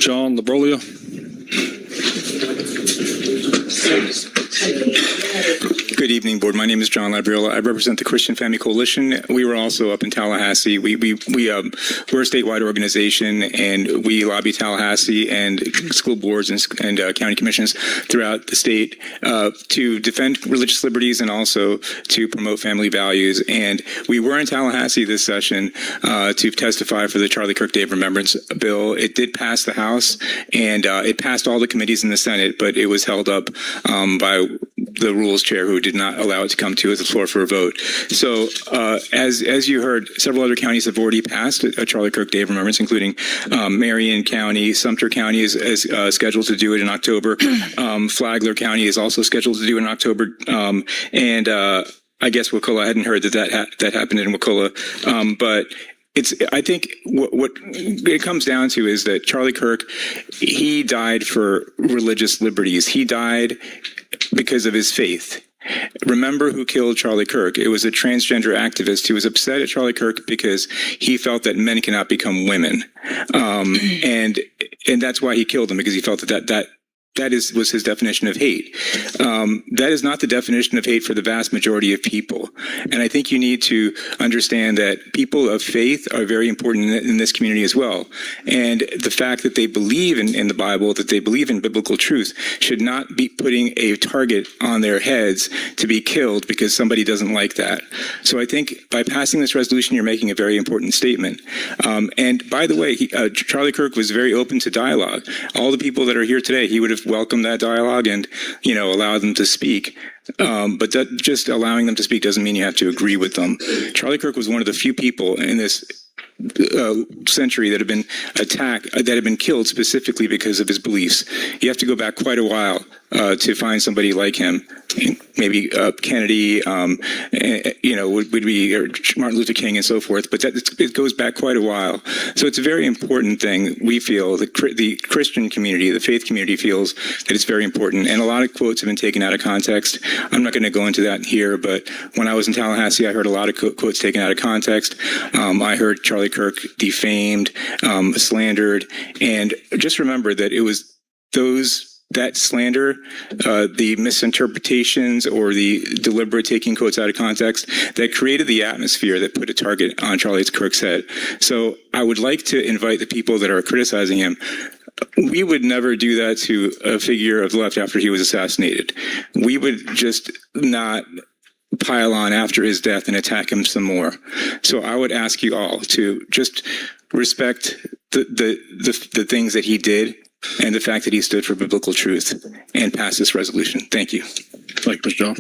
John Labroglia. Good evening, Board. My name is John Labriola. I represent the Christian Family Coalition. We were also up in Tallahassee. We're a statewide organization, and we lobby Tallahassee and school boards and county commissions throughout the state to defend religious liberties and also to promote family values. And we were in Tallahassee this session to testify for the Charlie Kirk Day of Remembrance bill. It did pass the House, and it passed all the committees in the Senate, but it was held up by the rules chair, who did not allow it to come to the floor for a vote. So as you heard, several other counties have already passed a Charlie Kirk Day of Remembrance, including Marion County. Sumter County is scheduled to do it in October. Flagler County is also scheduled to do it in October. And I guess Wakulla, I hadn't heard that happened in Wakulla. But I think what it comes down to is that Charlie Kirk, he died for religious liberties. He died because of his faith. Remember who killed Charlie Kirk. It was a transgender activist who was upset at Charlie Kirk because he felt that men cannot become women. And that's why he killed him, because he felt that was his definition of hate. That is not the definition of hate for the vast majority of people. And I think you need to understand that people of faith are very important in this community as well. And the fact that they believe in the Bible, that they believe in biblical truth, should not be putting a target on their heads to be killed because somebody doesn't like that. So I think by passing this resolution, you're making a very important statement. And by the way, Charlie Kirk was very open to dialogue. All the people that are here today, he would have welcomed that dialogue and, allow them to speak. But just allowing them to speak doesn't mean you have to agree with them. Charlie Kirk was one of the few people in this century that have been attacked, that have been killed specifically because of his beliefs. You have to go back quite a while to find somebody like him. Maybe Kennedy, would be or Martin Luther King and so forth. But it goes back quite a while. So it's a very important thing. We feel the Christian community, the faith community, feels that it's very important. And a lot of quotes have been taken out of context. I'm not going to go into that here, but when I was in Tallahassee, I heard a lot of quotes taken out of context. I heard Charlie Kirk defamed, slandered, and just remember that it was that slander, the misinterpretations or the deliberate taking quotes out of context, that created the atmosphere that put a target on Charlie Kirk's head. So I would like to invite the people that are criticizing him. We would never do that to a figure of the left after he was assassinated. We would just not pile on after his death and attack him some more. So I would ask you all to just respect the things that he did and the fact that he stood for biblical truth and pass this resolution. Thank you. Thank you, Mr. John.